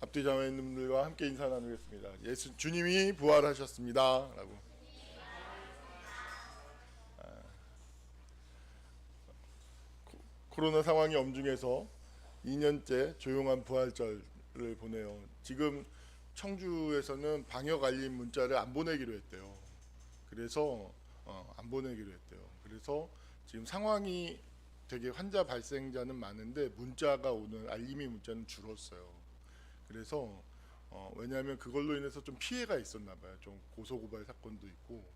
앞뒤 자매님들과 함께 인사 나누겠습니다. 주님이 부활하셨습니다. 라고. 코로나 상황이 엄중해서 2년째 조용한 부활절을 보내요. 지금 청주에서는 방역 알림 문자를 안 보내기로 했대요. 그래서 안 보내기로 했대요. 그래서 지금 상황이 되게 환자 발생자는 많은데 문자가 오는 알림이 문자는 줄었어요. 그래서 왜냐하면 그걸로 인해서 좀 피해가 있었나 봐요. 좀 고소고발 사건도 있고.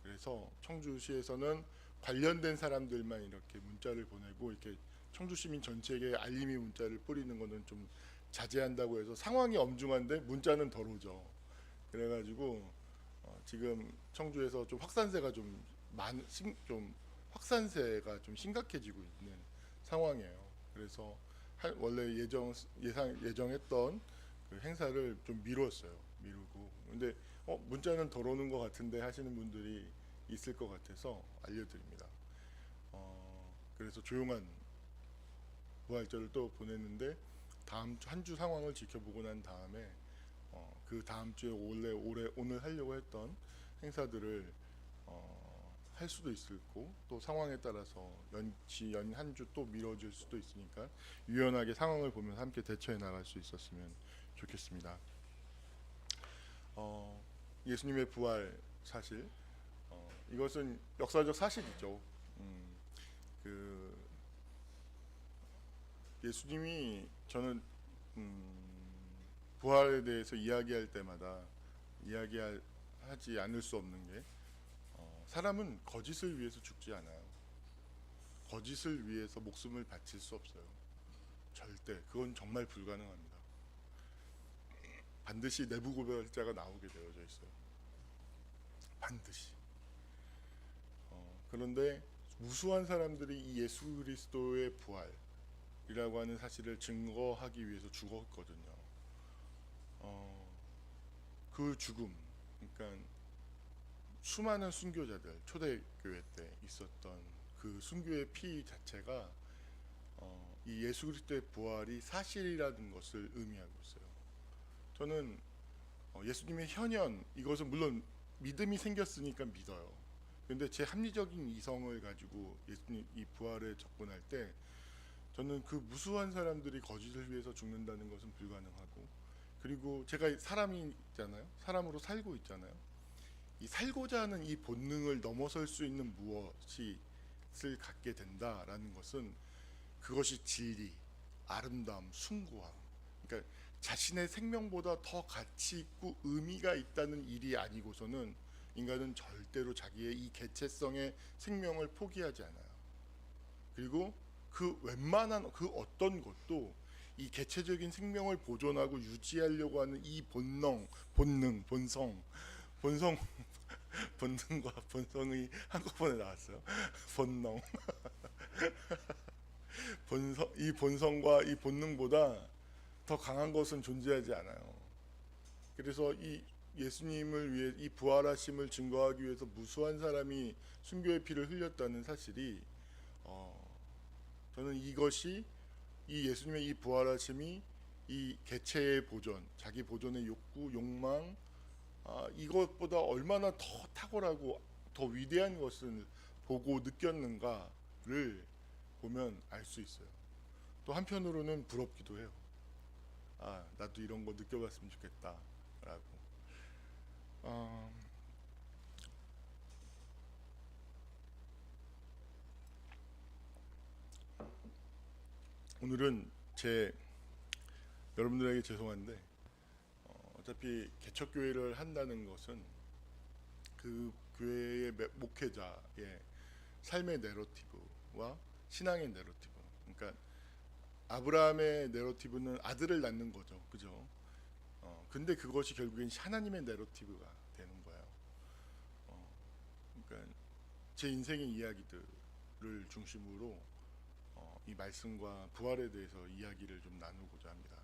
그래서 청주시에서는 관련된 사람들만 이렇게 문자를 보내고 이렇게 청주 시민 전체에게 알림이 문자를 뿌리는 거는 좀 자제한다고 해서 상황이 엄중한데 문자는 덜 오죠. 그래가지고 지금 청주에서 좀 확산세가 좀 확산세가 좀 심각해지고 있는 상황이에요. 그래서 원래 예정했던 그 행사를 좀 미루고. 근데 문자는 덜 오는 것 같은데 하시는 분들이 있을 것 같아서 알려드립니다. 그래서 조용한 부활절을 또 보냈는데 다음 주 한 주 상황을 지켜보고 난 다음에 그 다음 주에 오늘 하려고 했던 행사들을 할 수도 있고 또 상황에 따라서 한 주 또 미뤄질 수도 있으니까 유연하게 상황을 보면서 함께 대처해 나갈 수 있었으면 좋겠습니다. 예수님의 부활 사실 이것은 역사적 사실이죠. 그 예수님이 저는 부활에 대해서 이야기할 때마다 이야기하지 않을 수 없는 게 사람은 거짓을 위해서 죽지 않아요. 거짓을 위해서 목숨을 바칠 수 없어요. 절대 그건 정말 불가능합니다. 반드시 내부 고발자가 나오게 되어져 있어요. 반드시. 그런데 무수한 사람들이 이 예수 그리스도의 부활이라고 하는 사실을 증거하기 위해서 죽었거든요. 그 죽음, 그러니까 수많은 순교자들, 초대교회 때 있었던 그 순교의 피 자체가 이 예수 그리스도의 부활이 사실이라는 것을 의미하고 있어요. 저는 예수님의 현현, 이것은 물론 믿음이 생겼으니까 믿어요. 근데 제 합리적인 이성을 가지고 예수님 이 부활에 접근할 때 저는 그 무수한 사람들이 거짓을 위해서 죽는다는 것은 불가능하고, 그리고 제가 사람이 있잖아요. 사람으로 살고 있잖아요. 이 살고자 하는 이 본능을 넘어설 수 있는 무엇을 갖게 된다라는 것은 그것이 진리, 아름다움, 숭고함, 그러니까 자신의 생명보다 더 가치 있고 의미가 있다는 일이 아니고서는 인간은 절대로 자기의 이 개체성의 생명을 포기하지 않아요. 그리고 그 웬만한 그 어떤 것도 이 개체적인 생명을 보존하고 유지하려고 하는 이 본성, 본능과 본성이 한꺼번에 나왔어요. 본능. 이 본성과 이 본능보다 더 강한 것은 존재하지 않아요. 그래서 이 예수님을 위해 이 부활하심을 증거하기 위해서 무수한 사람이 순교의 피를 흘렸다는 사실이 저는 이것이 이 예수님의 이 부활하심이 이 개체의 보존, 자기 보존의 욕구, 욕망, 이것보다 얼마나 더 탁월하고 더 위대한 것을 보고 느꼈는가를 보면 알 수 있어요. 또 한편으로는 부럽기도 해요. 나도 이런 거 느껴봤으면 좋겠다 라고. 오늘은 여러분들에게 죄송한데 어차피 개척교회를 한다는 것은 그 교회의 목회자의 삶의 내러티브와 신앙의 내러티브, 그러니까 아브라함의 내러티브는 아들을 낳는 거죠, 그죠? 근데 그것이 결국엔 하나님의 내러티브가 되는 거예요. 그러니까 제 인생의 이야기들을 중심으로 이 말씀과 부활에 대해서 이야기를 좀 나누고자 합니다.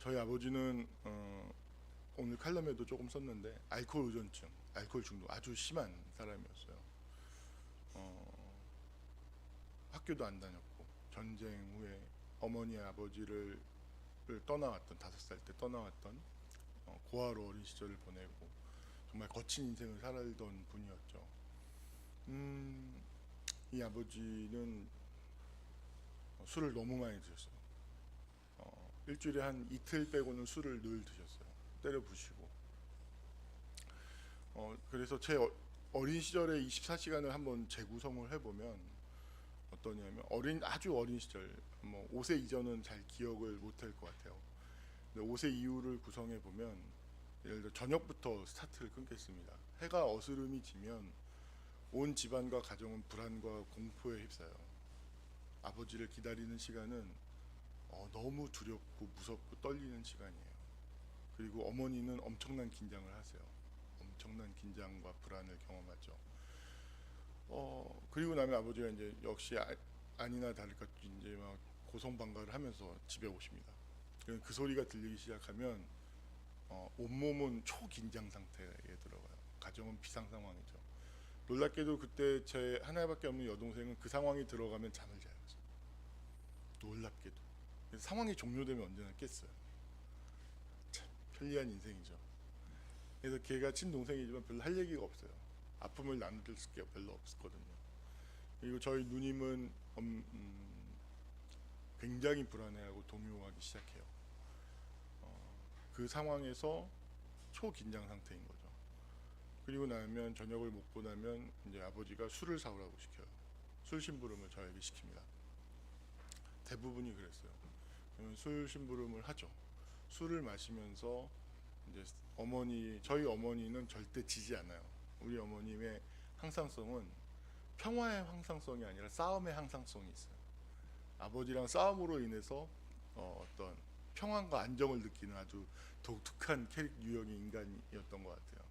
저희 아버지는 오늘 칼럼에도 조금 썼는데 알코올 의존증, 알코올 중독 아주 심한 사람이었어요. 학교도 안 다녔고 전쟁 후에 어머니 아버지를 떠나왔던 5살 때 떠나왔던 고아로 어린 시절을 보내고 정말 거친 인생을 살던 분이었죠. 이 아버지는 술을 너무 많이 드셨어요. 일주일에 한 이틀 빼고는 술을 늘 드셨어요. 때려 부시고. 그래서 제 어린 시절의 24시간을 한번 재구성을 해보면 어떠냐면 아주 어린 시절, 뭐 5세 이전은 잘 기억을 못할 것 같아요. 근데 5세 이후를 구성해 보면 예를 들어 저녁부터 스타트를 끊겠습니다. 해가 어스름이 지면 온 집안과 가정은 불안과 공포에 휩싸요. 아버지를 기다리는 시간은 너무 두렵고 무섭고 떨리는 시간이에요. 그리고 어머니는 엄청난 긴장을 하세요. 엄청난 긴장과 불안을 경험하죠. 그리고 나면 아버지가 이제 역시 아니나 다를까 이제 막 고성방가를 하면서 집에 오십니다. 그 소리가 들리기 시작하면 온몸은 초긴장 상태에 들어가요. 가정은 비상 상황이죠. 놀랍게도 그때 제 하나밖에 없는 여동생은 그 상황이 들어가면 잠을 자요. 놀랍게도. 그래서 상황이 종료되면 언제나 깼어요. 참 편리한 인생이죠. 그래서 걔가 친동생이지만 별로 할 얘기가 없어요. 아픔을 나눌 게 별로 없었거든요. 그리고 저희 누님은 굉장히 불안해하고 동요하기 시작해요. 그 상황에서 초긴장 상태인 거죠. 그리고 나면 저녁을 먹고 나면 이제 아버지가 술을 사오라고 시켜요. 술 심부름을 저에게 시킵니다. 대부분이 그랬어요. 그러면 술 심부름을 하죠. 술을 마시면서 이제 저희 어머니는 절대 지지 않아요. 우리 어머님의 항상성은 평화의 항상성이 아니라 싸움의 항상성이 있어요. 아버지랑 싸움으로 인해서 어떤 평안과 안정을 느끼는 아주 독특한 유형의 인간이었던 것 같아요.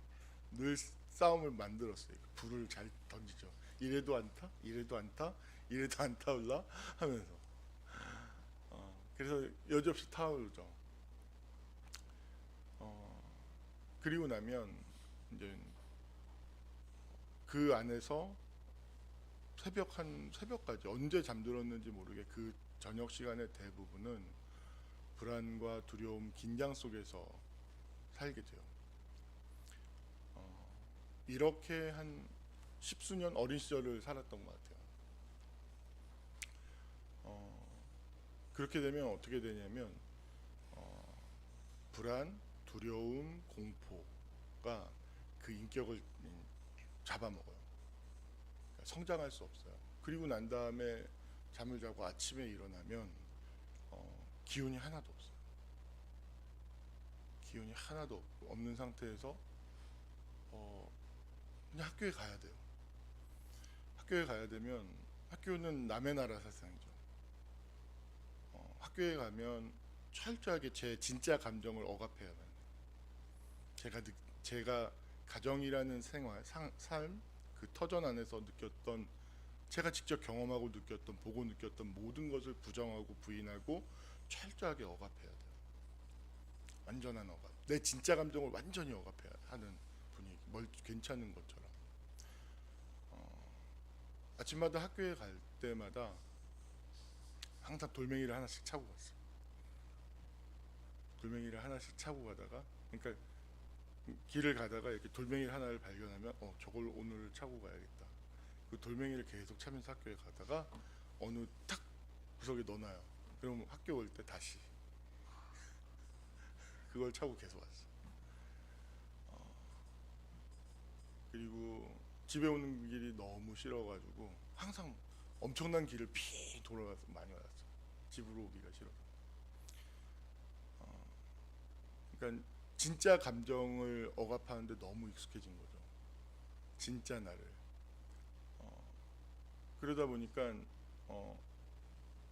늘 싸움을 만들었어요. 불을 잘 던지죠. 이래도 안 타, 이래도 안 타, 이래도 안 타올라 하면서. 그래서 여지없이 타오르죠. 그리고 나면 이제 그 안에서 새벽까지 언제 잠들었는지 모르게 그 저녁 시간의 대부분은 불안과 두려움, 긴장 속에서 살게 돼요. 이렇게 한 십수년 어린 시절을 살았던 것 같아요. 그렇게 되면 어떻게 되냐면 불안, 두려움, 공포가 그 인격을 잡아먹어요. 그러니까 성장할 수 없어요. 그리고 난 다음에 잠을 자고 아침에 일어나면 기운이 하나도 없어요. 기운이 하나도 없는 상태에서 그냥 학교에 가야 돼요. 학교에 가야 되면 학교는 남의 나라 세상이죠. 학교에 가면 철저하게 제 진짜 감정을 억압해야만 해요. 제가 가정이라는 생활, 삶, 그 터전 안에서 느꼈던, 제가 직접 경험하고 느꼈던, 보고 느꼈던 모든 것을 부정하고 부인하고 철저하게 억압해야 돼요. 완전한 억압. 내 진짜 감정을 완전히 억압해야 하는 분위기. 괜찮은 것처럼. 아침마다 학교에 갈 때마다 항상 돌멩이를 하나씩 차고 갔어요. 돌멩이를 하나씩 차고 가다가, 그러니까 길을 가다가 이렇게 돌멩이 하나를 발견하면 저걸 오늘 차고 가야겠다. 그 돌멩이를 계속 차면서 학교에 가다가 어느 탁 구석에 넣어놔요. 그럼 학교 올 때 다시 그걸 차고 계속 왔어. 그리고 집에 오는 길이 너무 싫어가지고 항상 엄청난 길을 피 돌아가서 많이 왔어. 집으로 오기가 싫어. 그러니까 진짜 감정을 억압하는데 너무 익숙해진 거죠. 진짜 나를. 그러다 보니까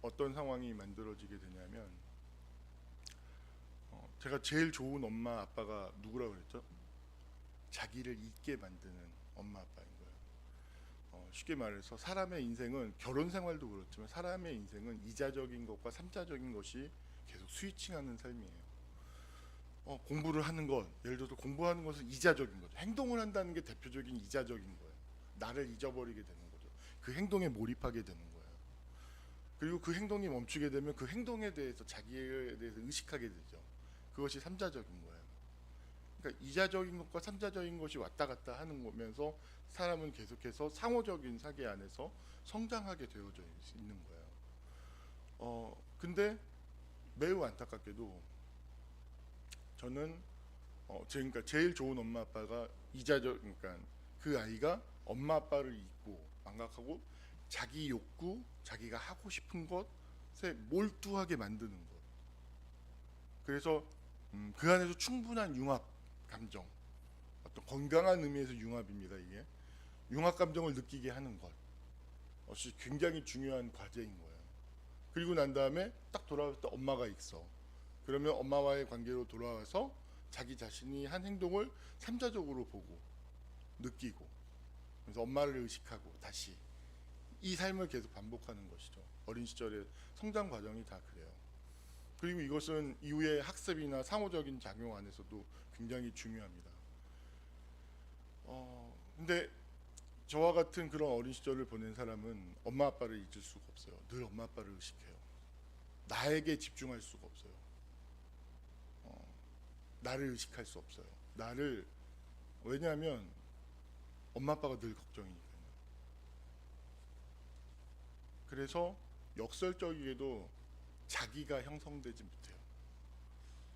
어떤 상황이 만들어지게 되냐면 제가 제일 좋은 엄마 아빠가 누구라고 그랬죠? 자기를 잊게 만드는 엄마 아빠인 거예요. 쉽게 말해서 사람의 인생은, 결혼 생활도 그렇지만 사람의 인생은 이자적인 것과 삼자적인 것이 계속 스위칭하는 삶이에요. 공부를 하는 것, 예를 들어서 공부하는 것은 이자적인 거죠. 행동을 한다는 게 대표적인 이자적인 거예요. 나를 잊어버리게 되는 거죠. 그 행동에 몰입하게 되는 거예요. 그리고 그 행동이 멈추게 되면 그 행동에 대해서 자기에 대해서 의식하게 되죠. 그것이 삼자적인 거예요. 그러니까 이자적인 것과 삼자적인 것이 왔다 갔다 하는 거면서 사람은 계속해서 상호적인 사계 안에서 성장하게 되어져 있는 거예요. 근데 매우 안타깝게도 저는 그러니까 제일 좋은 엄마 아빠가 이자적, 그러니까 그 아이가 엄마 아빠를 잊고 망각하고 자기 욕구, 자기가 하고 싶은 것에 몰두하게 만드는 것. 그래서 그 안에서 충분한 융합 감정, 어떤 건강한 의미에서 융합입니다. 이게 융합 감정을 느끼게 하는 것, 것이 굉장히 중요한 과제인 거예요. 그리고 난 다음에 딱 돌아왔을 때 엄마가 있어. 그러면 엄마와의 관계로 돌아와서 자기 자신이 한 행동을 삼자적으로 보고 느끼고, 그래서 엄마를 의식하고 다시 이 삶을 계속 반복하는 것이죠. 어린 시절의 성장 과정이 다 그래요. 그리고 이것은 이후의 학습이나 상호적인 작용 안에서도 굉장히 중요합니다. 근데 저와 같은 그런 어린 시절을 보낸 사람은 엄마 아빠를 잊을 수가 없어요. 늘 엄마 아빠를 의식해요. 나에게 집중할 수가 없어요. 나를 의식할 수 없어요. 왜냐하면 엄마 아빠가 늘 걱정이니까요. 그래서 역설적이게도 자기가 형성되지 못해요.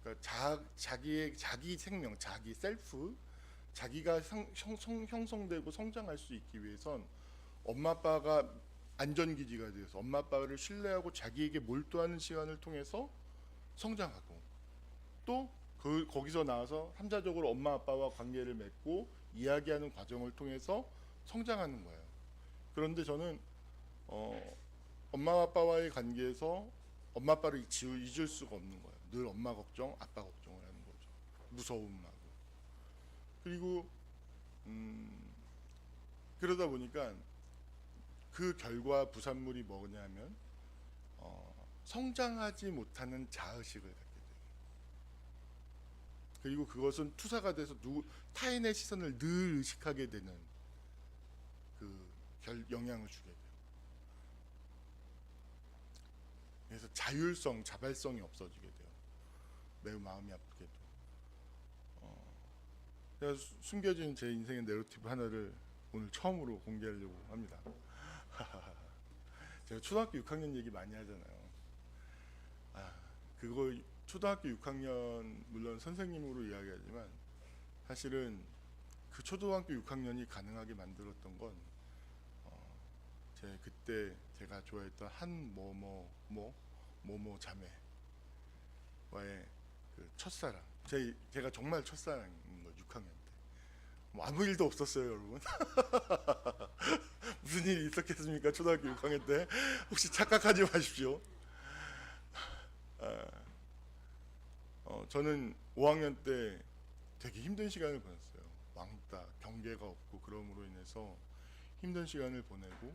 그러니까 자기 생명, 자기 셀프, 자기가 형성되고 성장할 수 있기 위해선 엄마 아빠가 안전기지가 되어서 엄마 아빠를 신뢰하고 자기에게 몰두하는 시간을 통해서 성장하고, 또 거기서 나와서 삼자적으로 엄마 아빠와 관계를 맺고 이야기하는 과정을 통해서 성장하는 거예요. 그런데 저는 엄마 아빠와의 관계에서 엄마 아빠를 잊을 수가 없는 거예요. 늘 엄마 걱정, 아빠 걱정을 하는 거죠. 무서움하고. 그리고 그러다 보니까 그 결과 부산물이 뭐냐면 성장하지 못하는 자의식을 갖게 돼요. 그리고 그것은 투사가 돼서 타인의 시선을 늘 의식하게 되는 그 영향을 주게 돼요. 그래서 자율성, 자발성이 없어지게 돼요. 매우 마음이 아프게도. 제가 숨겨진 제 인생의 내러티브 하나를 오늘 처음으로 공개하려고 합니다. 제가 초등학교 6학년 얘기 많이 하잖아요. 그거 초등학교 6학년 물론 선생님으로 이야기하지만 사실은 그 초등학교 6학년이 가능하게 만들었던 건 그때 제가 좋아했던 한 뭐뭐 자매와의 그 첫사랑. 제가 정말 첫사랑인 거 6학년 때. 뭐 아무 일도 없었어요, 여러분. 무슨 일이 있었겠습니까? 초등학교 6학년 때. 혹시 착각하지 마십시오. 저는 5학년 때 되게 힘든 시간을 보냈어요. 왕따, 경계가 없고 그럼으로 인해서 힘든 시간을 보내고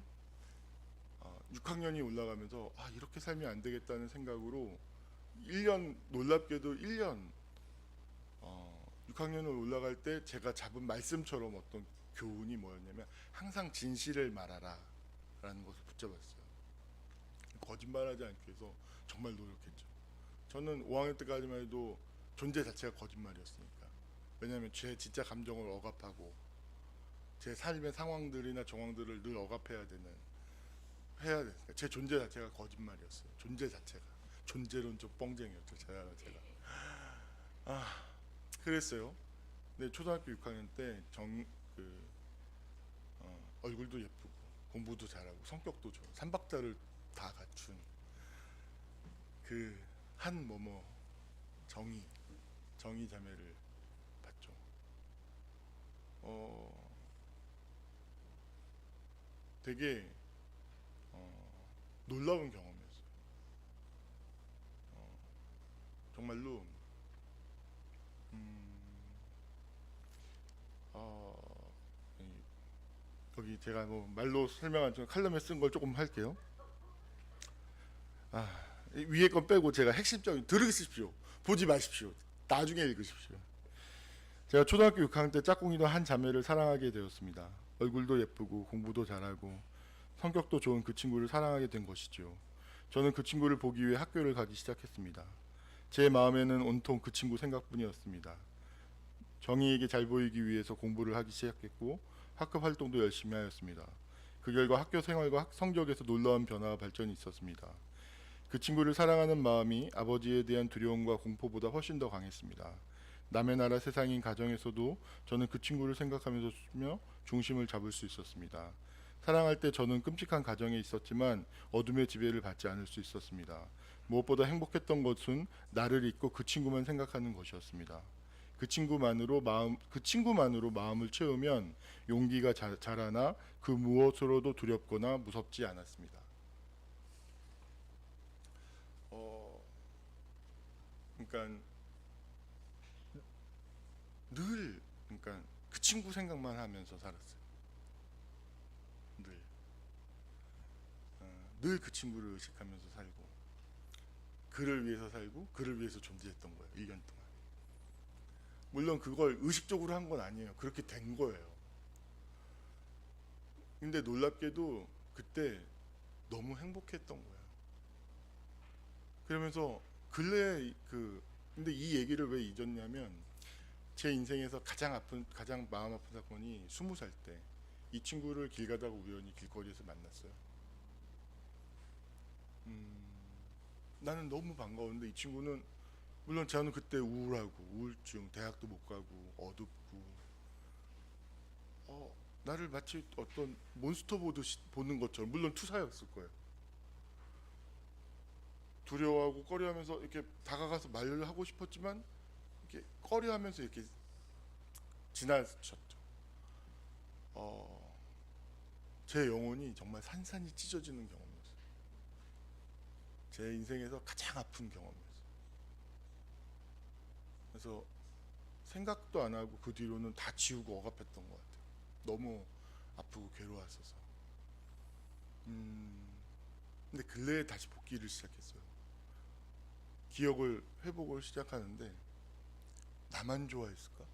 6학년이 올라가면서 이렇게 살면 안 되겠다는 생각으로 1년, 놀랍게도 1년 6학년을 올라갈 때 제가 잡은 말씀처럼 어떤 교훈이 뭐였냐면 항상 진실을 말하라 라는 것을 붙잡았어요. 거짓말하지 않기 위해서 정말 노력했죠. 저는 5학년 때까지만 해도 존재 자체가 거짓말이었으니까. 왜냐하면 제 진짜 감정을 억압하고 제 삶의 상황들이나 정황들을 늘 억압해야 되니까 제 존재 자체가 거짓말이었어요. 존재 자체가 존재론적 뻥쟁이였죠. 제가 그랬어요. 근데 초등학교 6학년 때 얼굴도 예쁘고 공부도 잘하고 성격도 좋아, 삼박자를 다 갖춘 그 한 정희 자매를 봤죠. 되게 놀라운 경험이었어요. 정말로 여기 제가 말로 설명한 칼럼에 쓴 걸 조금 할게요. 위에 건 빼고 제가 핵심적인 들으십시오. 보지 마십시오. 나중에 읽으십시오. 제가 초등학교 6학년 때 짝꿍이던 한 자매를 사랑하게 되었습니다. 얼굴도 예쁘고 공부도 잘하고 성격도 좋은 그 친구를 사랑하게 된 것이죠. 저는 그 친구를 보기 위해 학교를 가기 시작했습니다. 제 마음에는 온통 그 친구 생각뿐이었습니다. 정희에게 잘 보이기 위해서 공부를 하기 시작했고 학급 활동도 열심히 하였습니다. 그 결과 학교 생활과 성적에서 놀라운 변화와 발전이 있었습니다. 그 친구를 사랑하는 마음이 아버지에 대한 두려움과 공포보다 훨씬 더 강했습니다. 남의 나라 세상인 가정에서도 저는 그 친구를 생각하면서 중심을 잡을 수 있었습니다. 사랑할 때 저는 끔찍한 가정에 있었지만 어둠의 지배를 받지 않을 수 있었습니다. 무엇보다 행복했던 것은 나를 잊고 그 친구만 생각하는 것이었습니다. 그 친구만으로 마음을 채우면 용기가 자라나 그 무엇으로도 두렵거나 무섭지 않았습니다. 그러니까 늘 그러니까 그 친구 생각만 하면서 살았어요. 늘 그 친구를 의식하면서 살고 그를 위해서 살고 그를 위해서 존재했던 거예요. 1년 동안. 물론 그걸 의식적으로 한 건 아니에요. 그렇게 된 거예요. 근데 놀랍게도 그때 너무 행복했던 거예요. 그러면서 근래 근데 이 얘기를 왜 잊었냐면 제 인생에서 가장 마음 아픈 사건이 20살 때 이 친구를 길 가다가 우연히 길거리에서 만났어요. 나는 너무 반가웠는데 이 친구는 물론 저는 그때 우울하고 우울증, 대학도 못 가고 어둡고 나를 마치 어떤 몬스터 보는 것처럼 물론 투사였을 거예요. 두려워하고 꺼려하면서 이렇게 다가가서 말을 하고 싶었지만 이렇게 꺼려하면서 이렇게 지나쳤죠. 제 영혼이 정말 산산이 찢어지는 경험이었어요. 제 인생에서 가장 아픈 경험이었어요. 그래서 생각도 안 하고 그 뒤로는 다 지우고 억압했던 것 같아요. 너무 아프고 괴로웠어서. 근데 근래에 다시 복귀를 시작했어요. 기억을 회복을 시작하는데 나만 좋아했을까?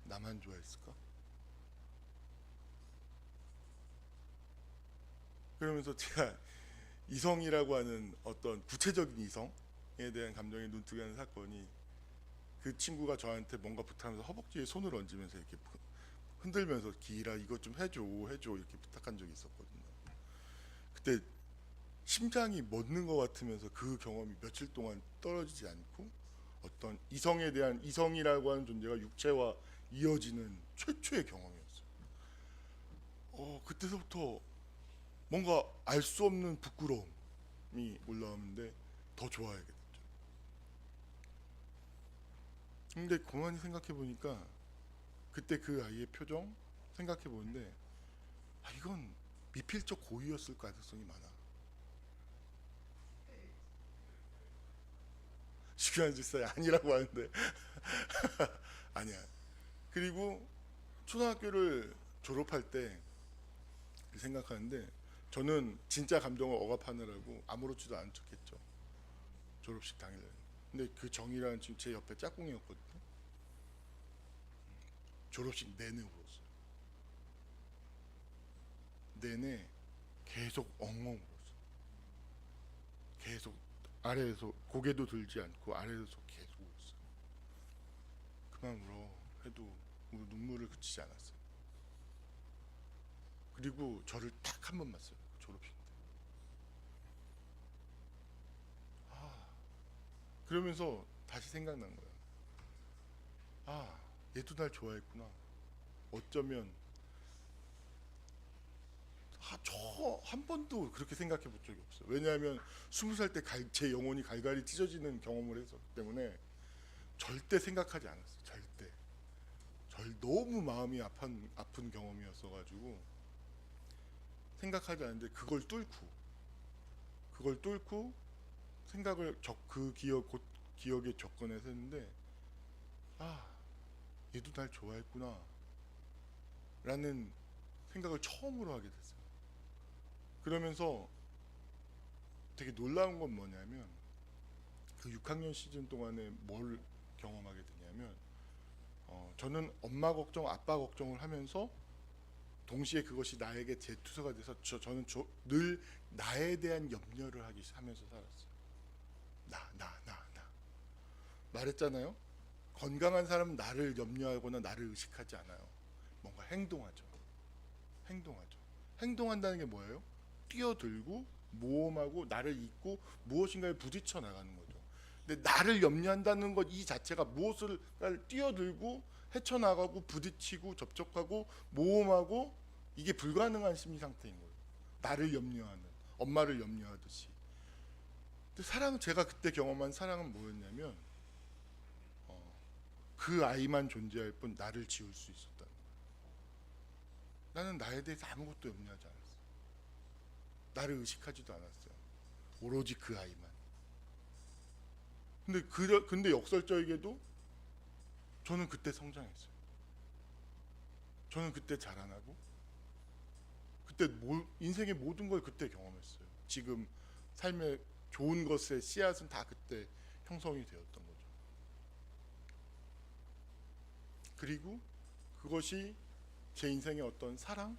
나만 좋아했을까? 그러면서 제가 이성이라고 하는 어떤 구체적인 이성에 대한 감정에 눈뜨게 하는 사건이 그 친구가 저한테 뭔가 부탁하면서 허벅지에 손을 얹으면서 이렇게 흔들면서 기라 이것 좀 해줘 이렇게 부탁한 적이 있었거든요. 그때 심장이 멎는 것 같으면서 그 경험이 며칠 동안 떨어지지 않고 어떤 이성이라고 하는 존재가 육체와 이어지는 최초의 경험이었어요. 그때서부터 뭔가 알 수 없는 부끄러움이 올라오는데 더 좋아하게 됐죠. 근데 가만히 생각해 보니까 그때 그 아이의 표정 생각해 보는데 이건 미필적 고의였을 가능성이 많아. 중요한 짓이 아니라고 하는데 아니야. 그리고 초등학교를 졸업할 때 생각하는데 저는 진짜 감정을 억압하느라고 아무렇지도 않은 척했죠. 졸업식 당일에. 근데 그 정이라는 지금 제 옆에 짝꿍이었거든요. 졸업식 내내 울었어요. 내내 계속 엉엉 울었어요. 계속 아래에서 고개도 들지 않고 아래에서 계속 울었어요. 그만 울어 해도 눈물을 그치지 않았어요. 그리고 저를 딱 한 번 봤어요. 졸업식 때. 그러면서 다시 생각난 거예요. 얘도 날 좋아했구나. 어쩌면 저 한 번도 그렇게 생각해 본 적이 없어요. 왜냐하면 20살 때 제 영혼이 갈갈이 찢어지는 경험을 했었기 때문에 절대 생각하지 않았어요. 절대. 너무 마음이 아픈 경험이었어가지고 생각하지 않는데 그걸 뚫고 생각을 기억에 접근해서 했는데 얘도 날 좋아했구나 라는 생각을 처음으로 하게 됐어요. 그러면서 되게 놀라운 건 뭐냐면 그 6학년 시즌 동안에 뭘 경험하게 되냐면 저는 엄마 걱정, 아빠 걱정을 하면서 동시에 그것이 나에게 재투서가 돼서 저는 늘 나에 대한 염려를 하면서 살았어요. 나 말했잖아요. 건강한 사람은 나를 염려하거나 나를 의식하지 않아요. 뭔가 행동하죠. 행동한다는 게 뭐예요? 뛰어들고 모험하고 나를 잇고 무엇인가에 부딪혀 나가는 거죠. 근데 나를 염려한다는 것 이 자체가 무엇을 뛰어들고 헤쳐나가고 부딪히고 접촉하고 모험하고 이게 불가능한 심리 상태인 거예요. 나를 염려하는, 엄마를 염려하듯이. 근데 사랑은, 제가 그때 경험한 사랑은 뭐였냐면 그 아이만 존재할 뿐 나를 지울 수 있었다는 거예요. 나는 나에 대해서 아무것도 염려하지 않았어요. 나를 의식하지도 않았어요. 오로지 그 아이만. 근데 역설적이게도 저는 그때 성장했어요. 저는 그때 자라나고 그때 인생의 모든 걸 그때 경험했어요. 지금 삶의 좋은 것의 씨앗은 다 그때 형성이 되었던 거죠. 그리고 그것이 제 인생의 어떤 사랑에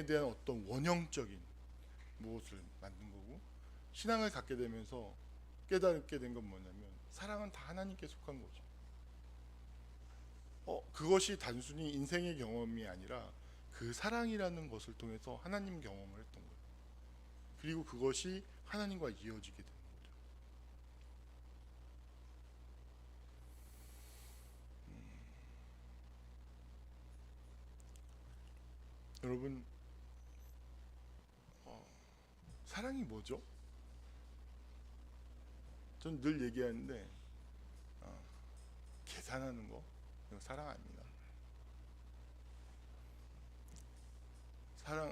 대한 어떤 원형적인 무엇을 만든 거고, 신앙을 갖게 되면서 깨닫게 된 건 뭐냐면 사랑은 다 하나님께 속한 거죠. 그것이 단순히 인생의 경험이 아니라 그 사랑이라는 것을 통해서 하나님 경험을 했던 거예요. 그리고 그것이 하나님과 이어지게 되는 거죠. 여러분, 사랑이 뭐죠? 전 늘 얘기하는데 계산하는 거 이거 사랑 아닙니다.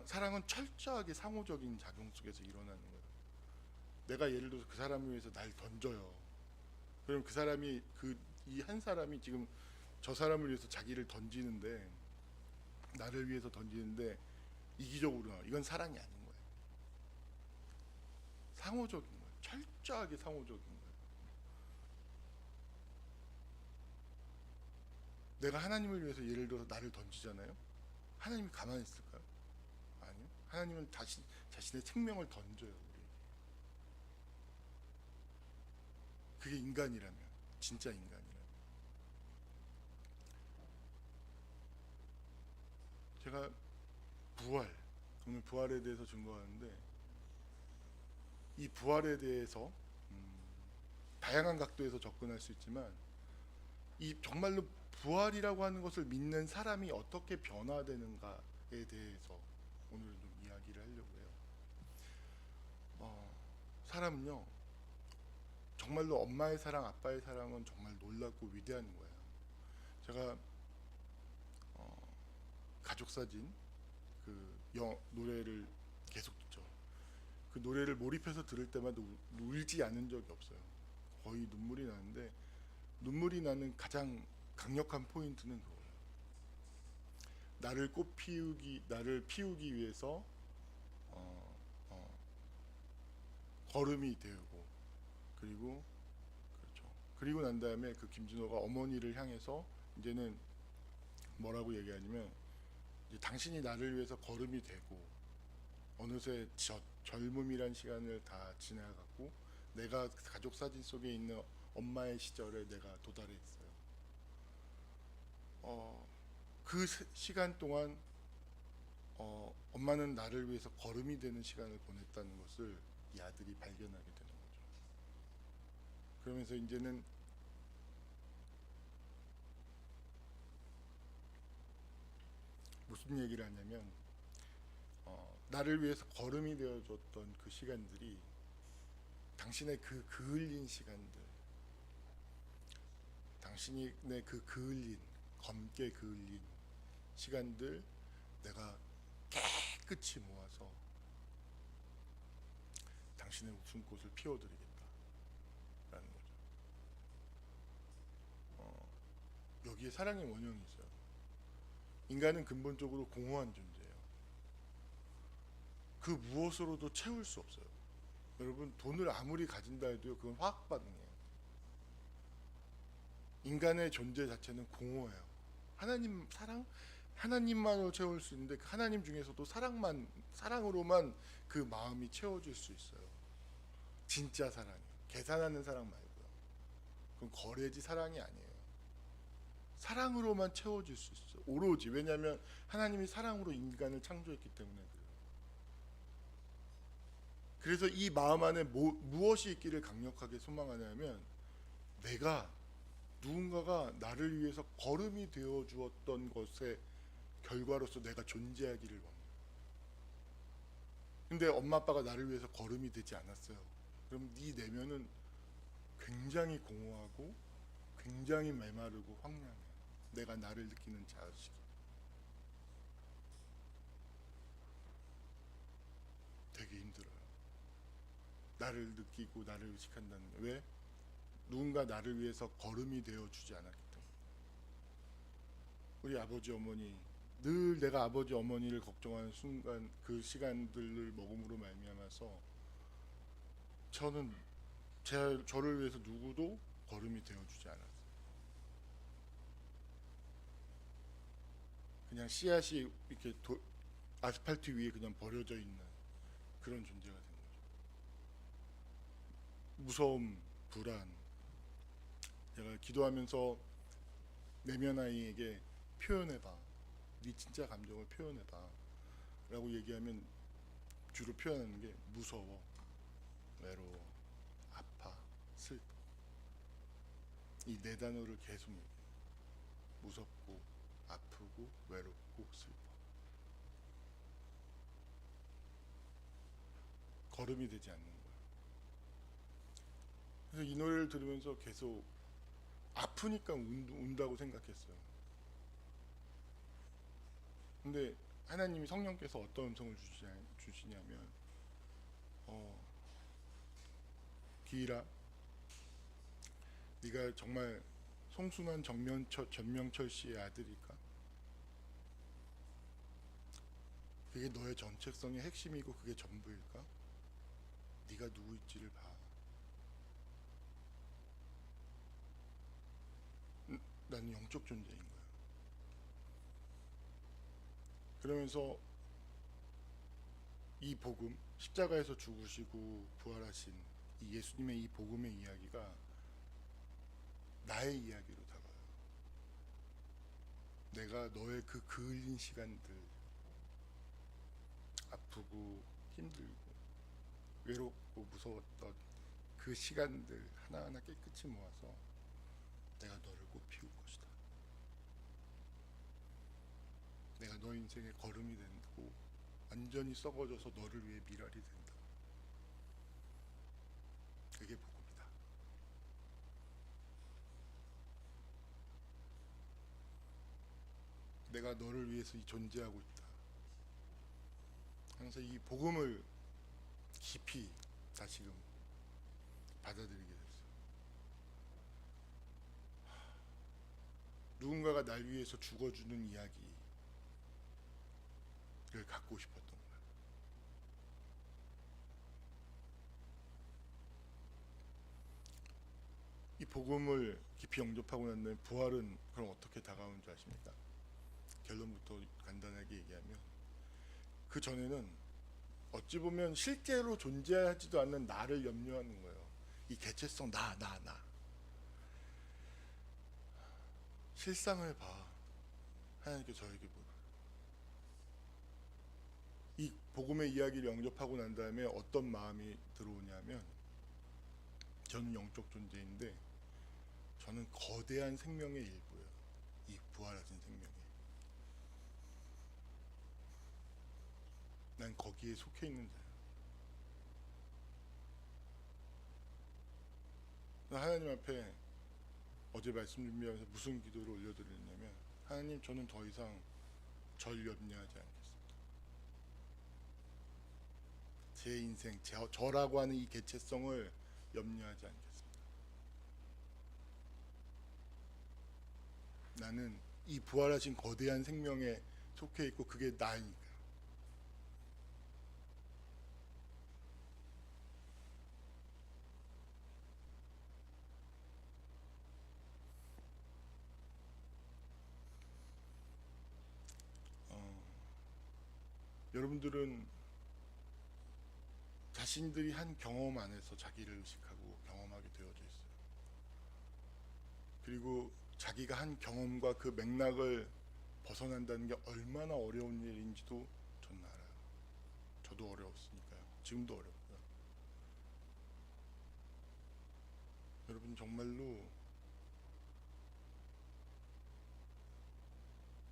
사랑은 철저하게 상호적인 작용 속에서 일어나는 거예요. 내가 예를 들어서 그 사람을 위해서 날 던져요. 그럼 그 사람이 이 한 사람이 지금 저 사람을 위해서 자기를 던지는데, 나를 위해서 던지는데 이기적으로 나와. 이건 사랑이 아닌 거예요. 상호적인 거예요. 철저하게 상호적인 거예요. 내가 하나님을 위해서 예를 들어서 나를 던지잖아요. 하나님이 가만히 있을까요? 아니요. 하나님은 자신의 생명을 던져요. 우리에게. 그게 인간이라면, 진짜 인간이라면. 제가 오늘 부활에 대해서 증거하는데, 이 부활에 대해서 다양한 각도에서 접근할 수 있지만, 이 정말로 부활이라고 하는 것을 믿는 사람이 어떻게 변화되는가에 대해서 오늘은 좀 이야기를 하려고 해요. 사람은요, 정말로 엄마의 사랑, 아빠의 사랑은 정말 놀랍고 위대한 거예요. 제가 가족 사진 노래를 계속 듣죠. 그 노래를 몰입해서 들을 때마다 울지 않은 적이 없어요. 거의 눈물이 나는데, 눈물이 나는 가장 강력한 포인트는 그거예요. 나를 피우기 위해서 걸음이 되고, 그리고 그렇죠. 그리고 난 다음에 그 김준호가 어머니를 향해서 이제는 뭐라고 얘기하냐면, 이제 당신이 나를 위해서 걸음이 되고 어느새 젊음이란 시간을 다 지나갔고 내가 가족 사진 속에 있는 엄마의 시절에 내가 도달했어요. 그 시간 동안 엄마는 나를 위해서 걸음이 되는 시간을 보냈다는 것을 이 아들이 발견하게 되는 거죠. 그러면서 이제는 무슨 얘기를 하냐면, 나를 위해서 걸음이 되어줬던 그 시간들이, 당신의 그 그을린 시간들, 당신의 그 검게 그을린 시간들 내가 깨끗이 모아서 당신의 웃음꽃을 피워드리겠다라는 거죠. 여기에 사랑의 원형이 있어요. 인간은 근본적으로 공허한 존재예요. 그 무엇으로도 채울 수 없어요. 여러분, 돈을 아무리 가진다 해도요, 그건 화학 반응이에요. 인간의 존재 자체는 공허해요. 하나님 사랑, 하나님만으로 채울 수 있는데 그 하나님 중에서도 사랑으로만 그 마음이 채워질 수 있어요. 진짜 사랑이요. 계산하는 사랑 말고요. 그건 거래지 사랑이 아니에요. 사랑으로만 채워질 수 있어요. 오로지. 왜냐하면 하나님이 사랑으로 인간을 창조했기 때문에 그래요. 그래서 이 마음 안에 무엇이 있기를 강력하게 소망하냐면, 내가 누군가가 나를 위해서 거름이 되어 주었던 것의 결과로서 내가 존재하기를 원해요. 근데 엄마 아빠가 나를 위해서 거름이 되지 않았어요. 그럼 네 내면은 굉장히 공허하고 굉장히 메마르고 황량해요. 내가 나를 느끼는 자식이. 되게 힘들어요. 나를 느끼고 나를 의식한다는 게. 왜? 누군가 나를 위해서 거름이 되어 주지 않았기 때문에. 우리 아버지 어머니, 늘 내가 아버지 어머니를 걱정하는 순간, 그 시간들을 먹음으로 말미암아서 저는 저를 위해서 누구도 거름이 되어주지 않았어요. 그냥 씨앗이 이렇게 아스팔트 위에 그냥 버려져 있는 그런 존재가 된 거죠. 무서움, 불안. 제가 기도하면서 내면 아이에게 표현해봐. 네 진짜 감정을 표현해봐. 라고 얘기하면 주로 표현하는 게 무서워, 외로워, 아파, 슬퍼. 이 네 단어를 계속 얘기해요. 무섭고, 아프고, 외롭고, 슬퍼. 거름이 되지 않는 거예요. 그래서 이 노래를 들으면서 계속 아프니까 운다고 생각했어요. 근데 하나님이 성령께서 어떤 음성을 주시냐면, 기일아, 네가 정말 송순한 전명철 씨의 아들일까? 그게 너의 정체성의 핵심이고 그게 전부일까? 네가 누구일지를 봐. 나는 영적 존재인 거야. 그러면서 이 복음, 십자가에서 죽으시고 부활하신 이 예수님의 이 복음의 이야기가 나의 이야기로 다가와요. 내가 너의 그 그을린 시간들, 아프고 힘들고 외롭고 무서웠던 그 시간들 하나하나 깨끗이 모아서 내가 너를 꽃피울 것이다. 내가 너 인생의 걸음이 되고 완전히 썩어져서 너를 위해 미랄이 된다. 그게 복음이다. 내가 너를 위해서 존재하고 있다. 항상 이 복음을 깊이 다시금 받아들이게 됐어요. 누군가가 날 위해서 죽어주는 이야기를 갖고 싶었던 거예요. 이 복음을 깊이 영접하고 난 다음에 부활은 그럼 어떻게 다가오는 줄 아십니까? 결론부터 간단하게 얘기하면, 그 전에는 어찌 보면 실제로 존재하지도 않는 나를 염려하는 거예요. 이 개체성, 나. 실상을 봐. 하나님께 저에게 보여. 이 복음의 이야기를 영접하고 난 다음에 어떤 마음이 들어오냐면, 저는 영적 존재인데 저는 거대한 생명의 일부예요. 이 부활하신 생명이. 난 거기에 속해 있는 자예요. 하나님 앞에 어제 말씀 준비하면서 무슨 기도를 올려드렸냐면, 하나님, 저는 더 이상 절 염려하지 않겠습니다. 제 인생, 저라고 하는 이 개체성을 염려하지 않겠습니다. 나는 이 부활하신 거대한 생명에 속해 있고 그게 나니까. 여러분들은 자신들이 한 경험 안에서 자기를 의식하고 경험하게 되어져 있어요. 그리고 자기가 한 경험과 그 맥락을 벗어난다는 게 얼마나 어려운 일인지도 전 알아요. 저도 어려웠으니까요. 지금도 어렵고요. 여러분 정말로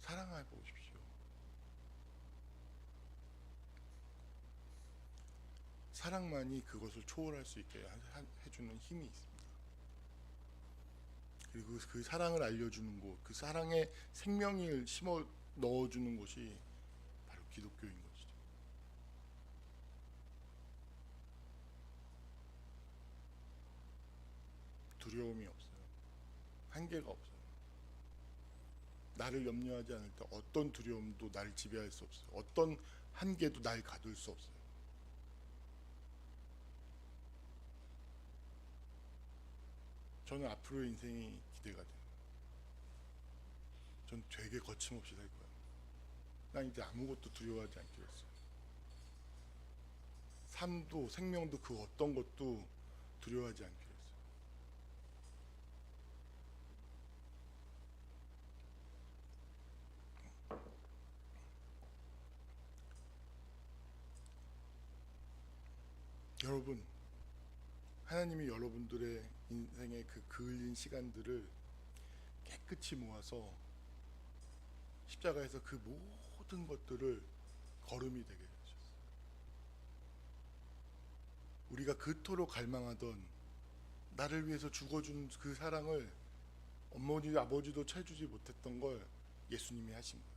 사랑해 보십시오. 사랑만이 그것을 초월할 수 있게 해주는 힘이 있습니다. 그리고 그 사랑을 알려주는 곳, 그 사랑의 생명을 심어 넣어주는 곳이 바로 기독교인 것이죠. 두려움이 없어요. 한계가 없어요. 나를 염려하지 않을 때 어떤 두려움도 나를 지배할 수 없어요. 어떤 한계도 날 가둘 수 없어요. 저는 앞으로의 인생이 기대가 돼요. 전 되게 거침없이 살 거예요. 난 이제 아무것도 두려워하지 않기로 했어요. 삶도 생명도 그 어떤 것도 두려워하지 않기로 했어요. 여러분, 하나님이 여러분들의 인생의 그 그을린 시간들을 깨끗이 모아서 십자가에서 그 모든 것들을 걸음이 되게 해주셨어요. 우리가 그토록 갈망하던 나를 위해서 죽어준 그 사랑을 어머니 아버지도 채주지 못했던 걸 예수님이 하신 거예요.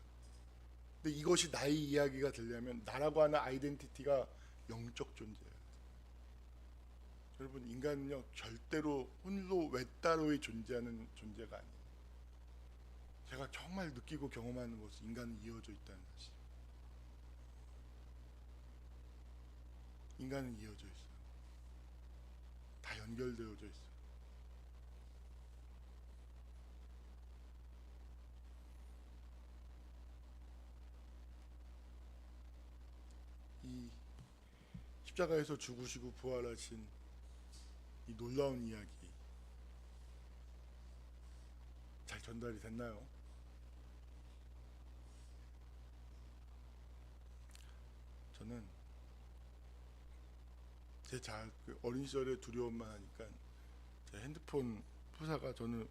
근데 이것이 나의 이야기가 되려면 나라고 하는 아이덴티티가 영적 존재예요. 여러분, 인간은요 절대로 홀로 외따로의 존재하는 존재가 아니에요. 제가 정말 느끼고 경험하는 것은 인간은 이어져 있다는 사실. 인간은 이어져 있어요. 다 연결되어져 있어요. 이 십자가에서 죽으시고 부활하신 이 놀라운 이야기 잘 전달이 됐나요? 저는 그 어린 시절에 두려움만 하니까 제 핸드폰 프사가 저는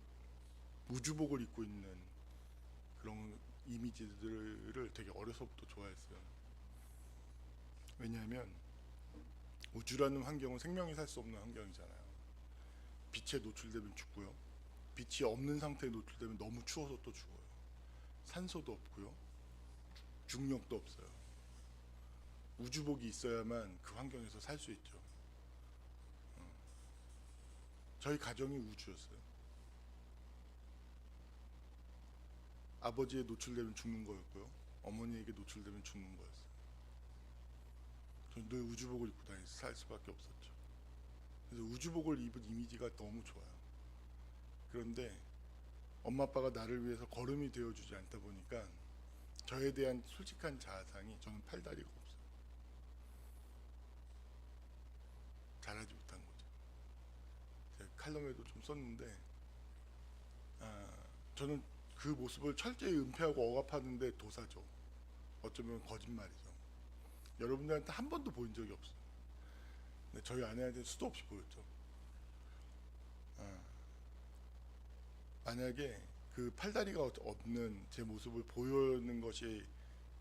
우주복을 입고 있는 그런 이미지들을 되게 어려서부터 좋아했어요. 왜냐하면 우주라는 환경은 생명이 살 수 없는 환경이잖아요. 빛에 노출되면 죽고요. 빛이 없는 상태에 노출되면 너무 추워서 또 죽어요. 산소도 없고요. 중력도 없어요. 우주복이 있어야만 그 환경에서 살 수 있죠. 저희 가정이 우주였어요. 아버지에 노출되면 죽는 거였고요. 어머니에게 노출되면 죽는 거였어요. 저는 늘 우주복을 입고 다니면서 살 수밖에 없었죠. 그래서 우주복을 입은 이미지가 너무 좋아요. 그런데 엄마 아빠가 나를 위해서 걸음이 되어주지 않다 보니까 저에 대한 솔직한 자아상이 저는 팔다리가 없어요. 잘하지 못한 거죠. 제가 칼럼에도 좀 썼는데 저는 그 모습을 철저히 은폐하고 억압하는데 도사죠. 어쩌면 거짓말이죠. 여러분들한테 한 번도 보인 적이 없어요. 근데 저희 아내한테 수도 없이 보였죠. 만약에 그 팔다리가 없는 제 모습을 보여는 것이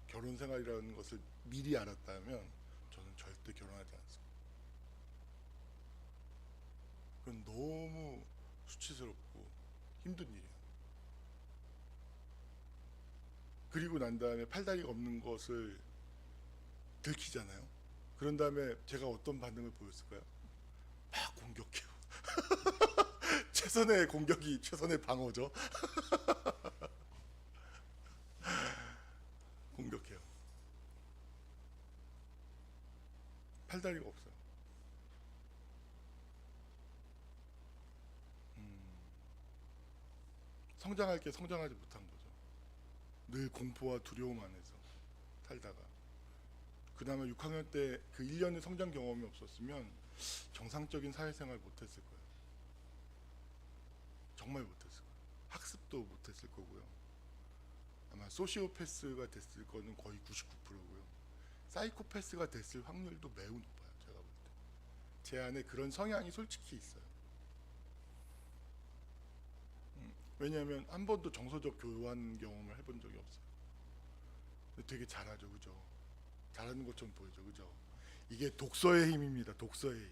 결혼 생활이라는 것을 미리 알았다면 저는 절대 결혼하지 않습니다. 그건 너무 수치스럽고 힘든 일이에요. 그리고 난 다음에 팔다리가 없는 것을 들키잖아요. 그런 다음에 제가 어떤 반응을 보였을까요? 막 공격해요. 최선의 공격이 최선의 방어죠. 공격해요. 팔다리가 없어요. 성장할 게 성장하지 못한 거죠. 늘 공포와 두려움 안에서 살다가 그나마 6학년 때 그 1년의 성장 경험이 없었으면 정상적인 사회생활 못했을 거예요. 정말 못했을 거예요. 학습도 못했을 거고요. 아마 소시오패스가 됐을 거는 거의 99%고요. 사이코패스가 됐을 확률도 매우 높아요. 제가 볼 때. 제 안에 그런 성향이 솔직히 있어요. 왜냐하면 한 번도 정서적 교환 경험을 해본 적이 없어요. 근데 되게 잘하죠, 그죠? 잘하는 것처럼 보이죠, 그죠? 이게 독서의 힘입니다. 독서의 힘.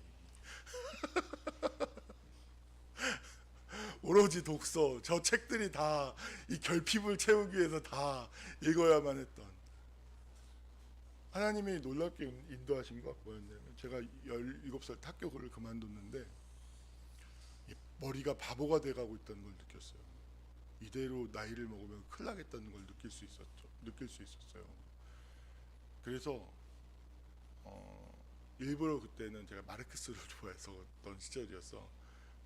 오로지 독서. 저 책들이 다 이 결핍을 채우기 위해서 다 읽어야만 했던. 하나님이 놀랍게 인도하신 거 뭐였냐면, 제가 17살 학교를 그만뒀는데 머리가 바보가 돼가고 있다는 걸 느꼈어요. 이대로 나이를 먹으면 큰일 나겠다는 걸 느낄 수 있었어요. 그래서 일부러 그때는 제가 마르크스를 좋아했었던 시절이어서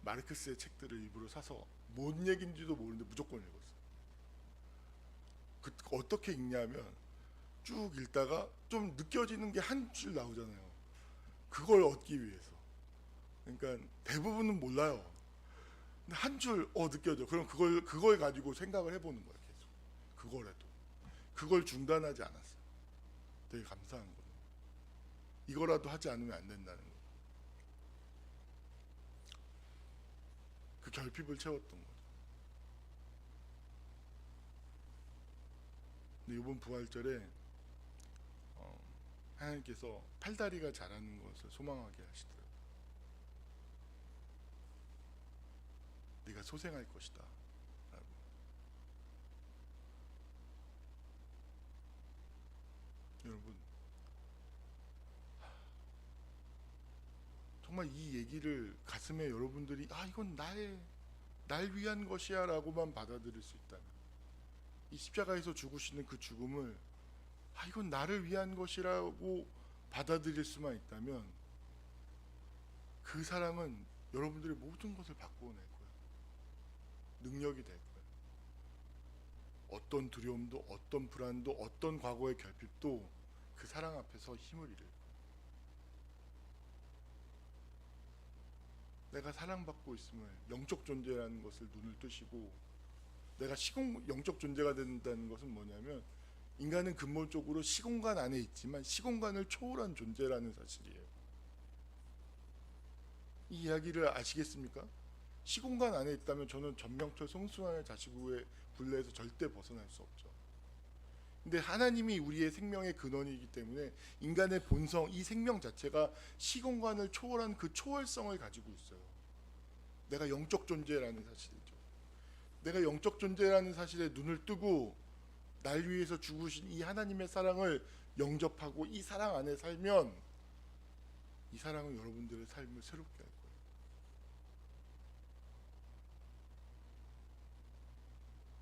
마르크스의 책들을 일부러 사서 뭔 얘기인지도 모르는데 무조건 읽었어요. 어떻게 읽냐면 쭉 읽다가 좀 느껴지는 게 한 줄 나오잖아요. 그걸 얻기 위해서. 그러니까 대부분은 몰라요. 근데 한 줄 느껴져. 그럼 그걸 가지고 생각을 해보는 거예요. 계속. 그거라도. 그걸 중단하지 않았어요. 되게 감사한 거예요. 이거라도 하지 않으면 안 된다는 거. 그 결핍을 채웠던 거죠. 근데 이번 부활절에 하나님께서 팔다리가 자라는 것을 소망하게 하시더라고요. 네가 소생할 것이다 라고. 여러분, 정말 이 얘기를 가슴에 여러분들이 이건 날 위한 것이야 라고만 받아들일 수 있다면, 이 십자가에서 죽으시는 그 죽음을 이건 나를 위한 것이라고 받아들일 수만 있다면, 그 사랑은 여러분들의 모든 것을 바꾸어낼 거예요. 능력이 될 거예요. 어떤 두려움도, 어떤 불안도, 어떤 과거의 결핍도 그 사랑 앞에서 힘을 잃을 거예요. 내가 사랑받고 있음을, 영적 존재라는 것을 눈을 뜨시고, 내가 영적 존재가 된다는 것은 뭐냐면, 인간은 근본적으로 시공간 안에 있지만 시공간을 초월한 존재라는 사실이에요. 이 이야기를 아시겠습니까? 시공간 안에 있다면 저는 전명철 송수환의 자치구의 굴레에서 절대 벗어날 수 없죠. 근데 하나님이 우리의 생명의 근원이기 때문에 인간의 본성, 이 생명 자체가 시공간을 초월한 그 초월성을 가지고 있어요. 내가 영적 존재라는 사실이죠. 내가 영적 존재라는 사실에 눈을 뜨고 날 위해서 죽으신 이 하나님의 사랑을 영접하고 이 사랑 안에 살면, 이 사랑은 여러분들의 삶을 새롭게 할 거예요.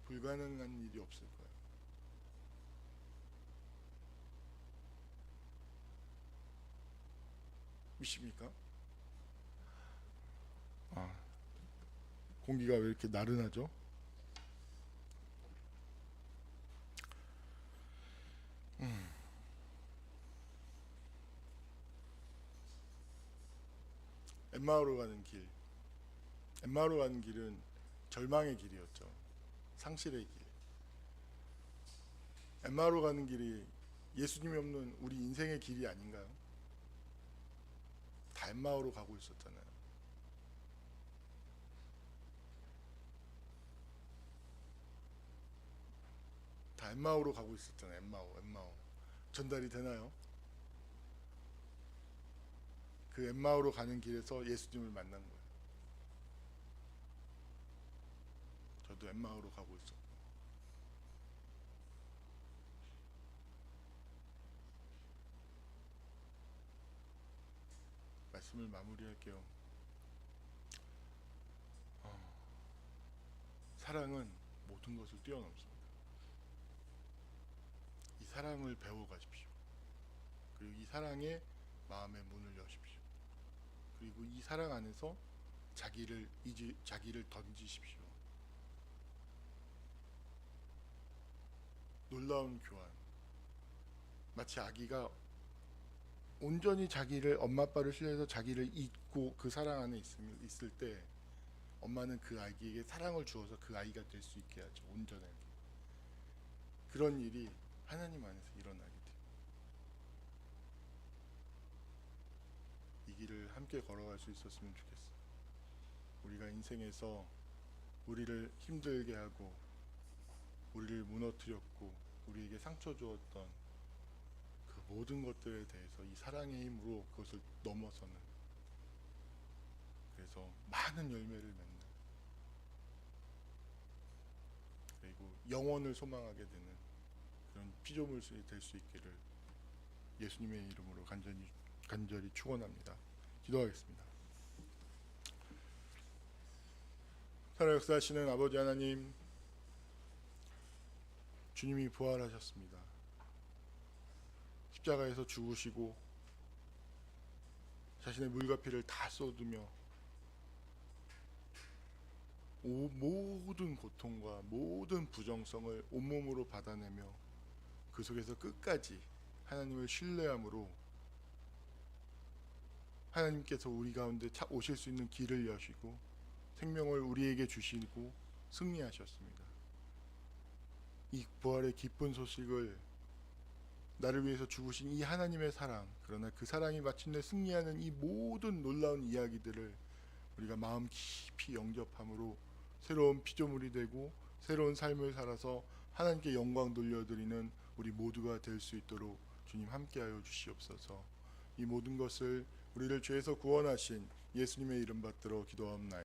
불가능한 일이 없을 거예요. 믿습니까? 공기가 왜 이렇게 나른하죠? 엠마오로 가는 길. 엠마오로 가는 길은 절망의 길이었죠. 상실의 길. 엠마오로 가는 길이 예수님이 없는 우리 인생의 길이 아닌가요? 다 엠마오로 가고 있었잖아요. 다 엠마오로 가고 있었잖아요. 엠마오. 전달이 되나요? 그 엠마오로 가는 길에서 예수님을 만난 거예요. 저도 엠마오로 가고 있었고. 말씀을 마무리할게요. 사랑은 모든 것을 뛰어넘습니다. 이 사랑을 배워가십시오. 그리고 이 사랑에 마음의 문을 여십시오. 그리고 이 사랑 안에서 자기를 던지십시오. 놀라운 교환. 마치 아기가 온전히 자기를 엄마 아빠를 신뢰해서 자기를 잊고 그 사랑 안에 있을 때 엄마는 그 아이에게 사랑을 주어서 그 아이가 될 수 있게 하죠. 온전하게. 그런 일이 하나님 안에서 일어나게 돼요. 이 길을 함께 걸어갈 수 있었으면 좋겠어요. 우리가 인생에서 우리를 힘들게 하고 우리를 무너뜨렸고 우리에게 상처 주었던 그 모든 것들에 대해서 이 사랑의 힘으로 그것을 넘어서는, 그래서 많은 열매를 맺는, 그리고 영원을 소망하게 되는 그런 피조물이 될 수 있기를 예수님의 이름으로 간절히 축원합니다. 기도하겠습니다. 살아 역사하시는 아버지 하나님, 주님이 부활하셨습니다. 십자가에서 죽으시고 자신의 물과 피를 다 쏟으며 모든 고통과 모든 부정성을 온몸으로 받아내며 그 속에서 끝까지 하나님을 신뢰함으로 하나님께서 우리 가운데 오실 수 있는 길을 여시고 생명을 우리에게 주시고 승리하셨습니다. 이 부활의 기쁜 소식을, 나를 위해서 죽으신 이 하나님의 사랑, 그러나 그 사랑이 마침내 승리하는 이 모든 놀라운 이야기들을 우리가 마음 깊이 영접함으로 새로운 피조물이 되고 새로운 삶을 살아서 하나님께 영광 돌려드리는 우리 모두가 될 수 있도록 주님 함께하여 주시옵소서. 이 모든 것을 우리를 죄에서 구원하신 예수님의 이름 받들어 기도하옵나이다.